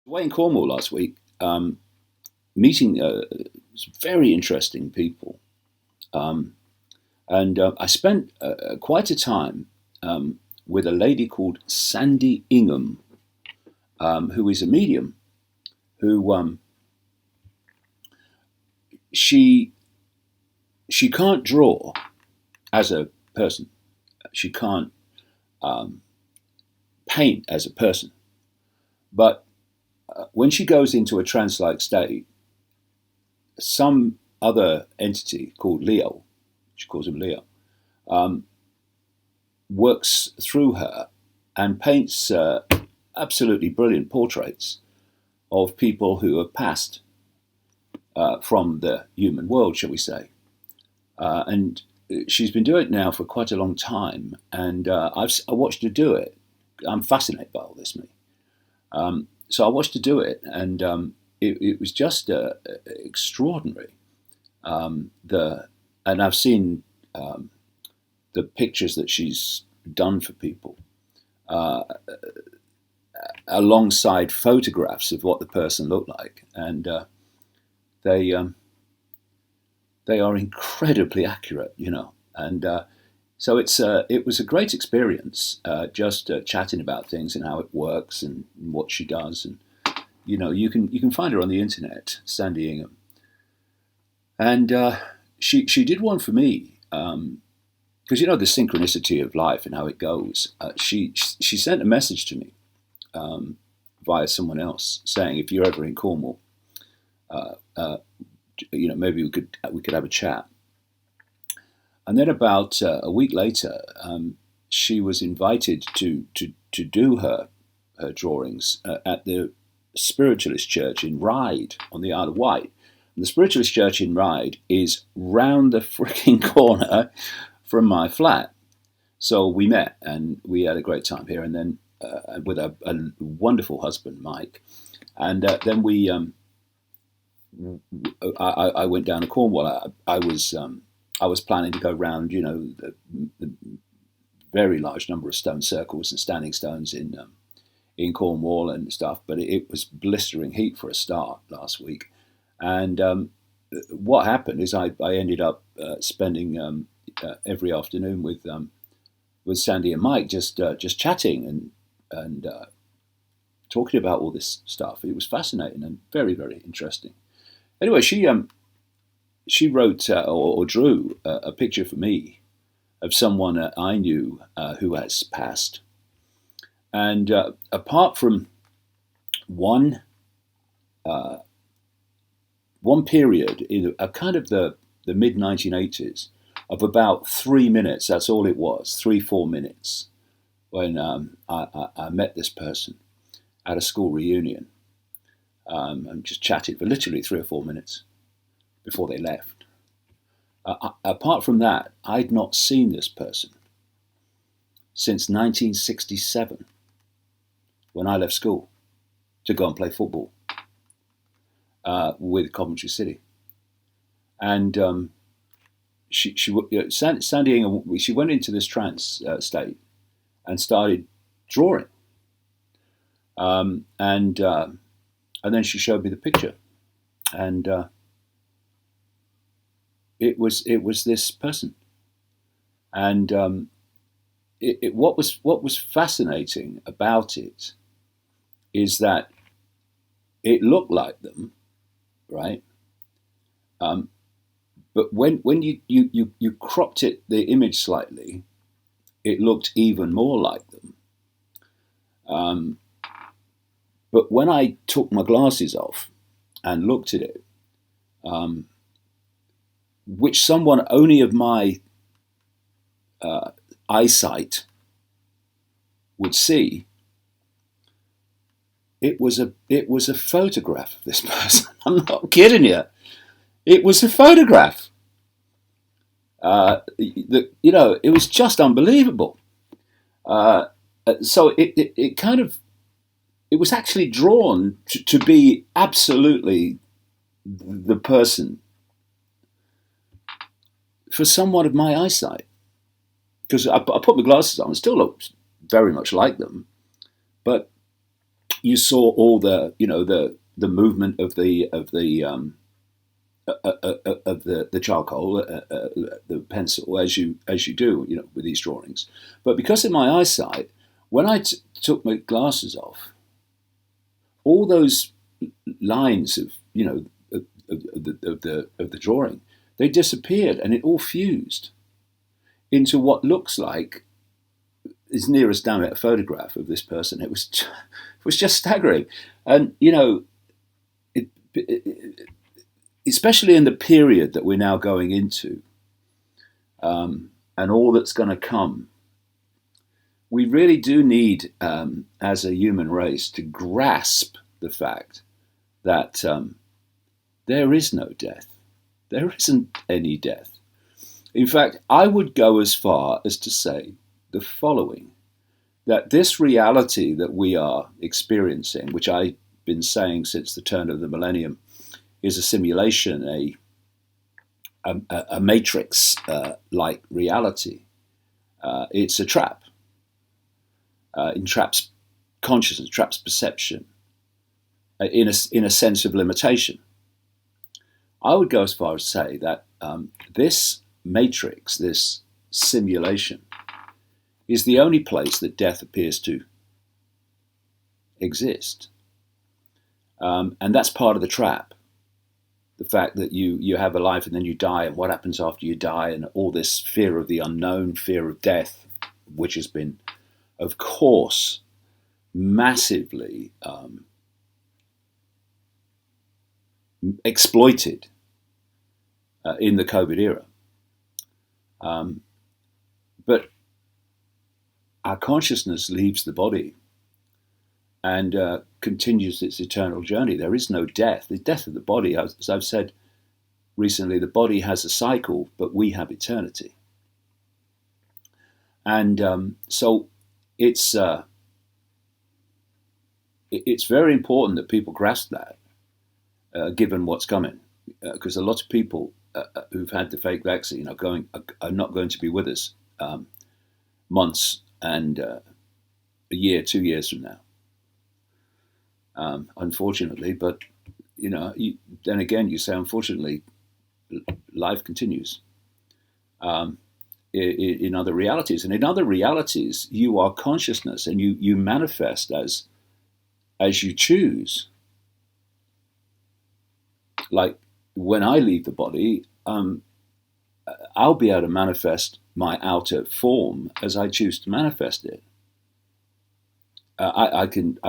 Away in Cornwall last week, meeting some very interesting people. Um, and I spent quite a time with a lady called Sandy Ingham, who is a medium, who she she can't draw as a person. She can't um, paint as a person. But when she goes into a trance-like state, some other entity called Leo, she calls him Leo, um, works through her and paints absolutely brilliant portraits of people who have passed from the human world, shall we say. And she's been doing it now for quite a long time, and I watched her do it. I'm fascinated by all this, me. So I watched her do it, and it was just extraordinary. The and I've seen the pictures that she's done for people, uh, alongside photographs of what the person looked like, and they they are incredibly accurate, And so it was a great experience, just chatting about things and how it works and what she does, and you can find her on the internet, Sandy Ingham, and she did one for me. Because the synchronicity of life and how it goes. She sent a message to me via someone else saying, if you're ever in Cornwall, uh, uh, maybe we could have a chat. And then about a week later, she was invited to do her drawings at the Spiritualist Church in Ryde on the Isle of Wight. And the Spiritualist Church in Ryde is round the freaking corner from my flat. So we met and we had a great time here. And then with a wonderful husband, Mike. And then I went down to Cornwall. I was planning to go round, the very large number of stone circles and standing stones in Cornwall and stuff. But it was blistering heat for a start last week. And what happened is I ended up spending every afternoon with Sandy and Mike, just chatting and talking about all this stuff. It was fascinating and very, very interesting. Anyway, she wrote or drew a picture for me of someone I knew who has passed, and apart from one one period in a kind of the mid 1980s of about 3 minutes. That's all it was, 3-4 minutes, when I met this person at a school reunion, and just chatted for literally 3 or 4 minutes before they left. Apart from that, I'd not seen this person since 1967, when I left school to go and play football with Coventry City. And Sandy Ingham, she went into this trance state and started drawing, and then she showed me the picture, and it was this person, and what was fascinating about it is that it looked like them, right? But when you cropped the image slightly, it looked even more like them. But when I took my glasses off and looked at it, which someone only of my eyesight would see, it was a photograph of this person. I'm not kidding you. It was a photograph. It was just unbelievable. So it kind of, it was actually drawn to be absolutely the person for somewhat of my eyesight, because I put my glasses on and still looked very much like them, but you saw all the the movement of the charcoal, the pencil, as you do, with these drawings. But because of my eyesight, when I took my glasses off, all those lines of of the drawing, they disappeared, and it all fused into what looks like, is nearest down at a photograph of this person. It was just staggering, and especially in the period that we're now going into, and all that's going to come, we really do need, as a human race, to grasp the fact that there is no death. There isn't any death. In fact, I would go as far as to say the following, that this reality that we are experiencing, which I've been saying since the turn of the millennium, is a simulation, a matrix-like reality. It's a trap. It traps consciousness, traps perception, in a sense of limitation. I would go as far as to say that this matrix, this simulation, is the only place that death appears to exist. And that's part of the trap. The fact that you have a life and then you die, and what happens after you die, and all this fear of the unknown, fear of death, which has been, of course, massively exploited in the COVID era. But our consciousness leaves the body and continues its eternal journey. There is no death. The death of the body, as I've said recently, the body has a cycle, but we have eternity. And so it's very important that people grasp that, given what's coming, because a lot of people who've had the fake vaccine are not going to be with us months and a year, 2 years from now. Unfortunately, but then again, you say unfortunately, life continues in other realities, and in other realities, you are consciousness, and you manifest as you choose. Like when I leave the body, I'll be able to manifest my outer form as I choose to manifest it. I could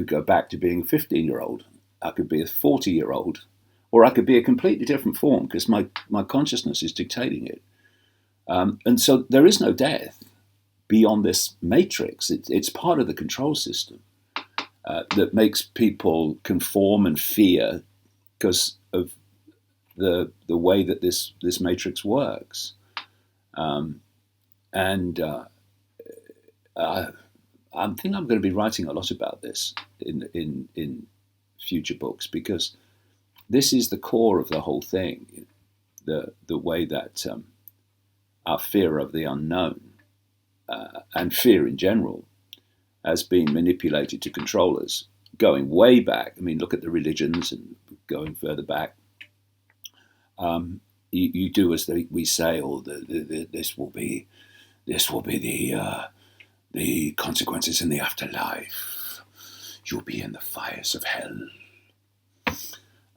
go back to being a 15-year-old. I could be a 40-year-old, or I could be a completely different form because my consciousness is dictating it. And so there is no death beyond this matrix. It's part of the control system that makes people conform and fear because of the way that this matrix works. I think I'm going to be writing a lot about this in future books, because this is the core of the whole thing. The way that our fear of the unknown and fear in general has been manipulated to control us, going way back. I mean, look at the religions and going further back. You do as we say, or this will be the consequences in the afterlife. You'll be in the fires of hell.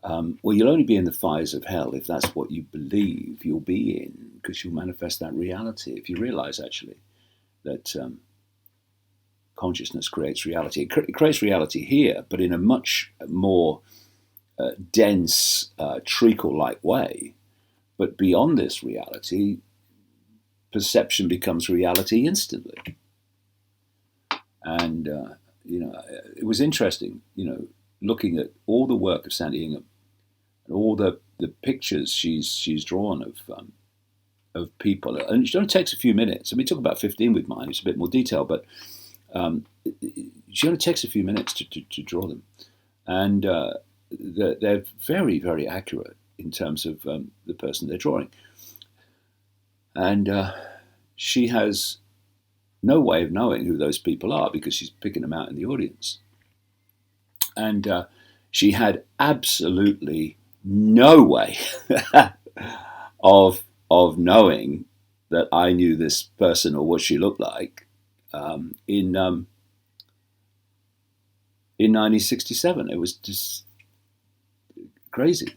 Well, you'll only be in the fires of hell if that's what you believe you'll be in, because you'll manifest that reality. If you realize, actually, that consciousness creates reality. It creates reality here, but in a much more dense, treacle-like way. But beyond this reality, perception becomes reality instantly. And, it was interesting, looking at all the work of Sandy Ingham and all the pictures she's drawn of people. And it only takes a few minutes. I mean, it took about 15 with mine. It's a bit more detailed, but she only takes a few minutes to draw them. And they're very, very accurate in terms of the person they're drawing. And she has no way of knowing who those people are because she's picking them out in the audience. And she had absolutely no way of knowing that I knew this person or what she looked like in 1967. It was just crazy.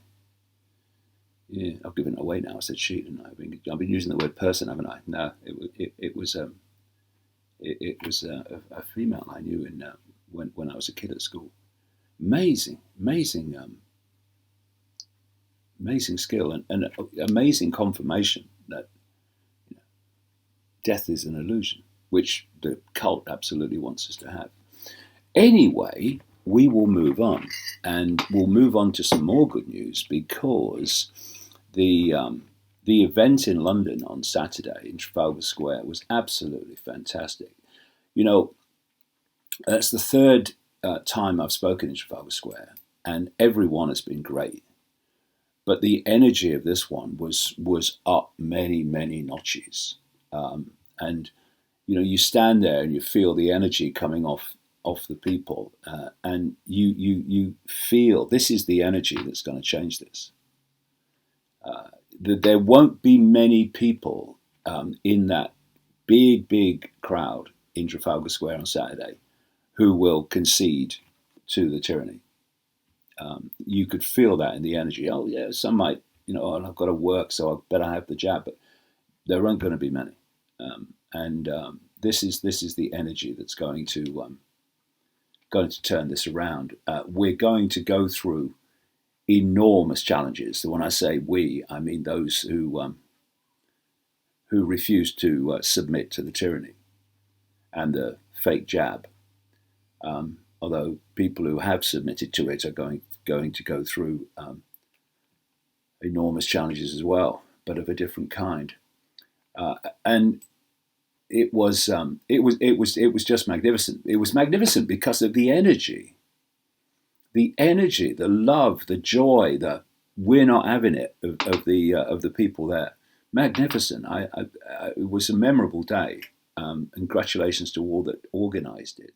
Yeah, I've given it away now. I said she, and I've been using the word person, haven't I? No, it was a female I knew when I was a kid at school. Amazing, amazing, amazing skill and amazing confirmation that death is an illusion, which the cult absolutely wants us to have. Anyway, we will move on, and we'll move on to some more good news because the event in London on Saturday in Trafalgar Square was absolutely fantastic. You know, that's the third time I've spoken in Trafalgar Square, and every one has been great. But the energy of this one was up many, many notches. And you know, you stand there and you feel the energy coming off the people, and you feel this is the energy that's going to change this. There won't be many people in that big crowd in Trafalgar Square on Saturday who will concede to the tyranny. You could feel that in the energy. Oh yeah, some might, you know, oh, I've got to work, so I better have the jab. But there aren't going to be many, and this is the energy that's going to turn this around. We're going to go through enormous challenges. When I say we, I mean those who refuse to submit to the tyranny and the fake jab. Although people who have submitted to it are going to go through enormous challenges as well, but of a different kind. And it was just magnificent. It was magnificent because of the energy, the love, the joy, the we're not having it of the people there. Magnificent. It was a memorable day. Congratulations to all that organised it.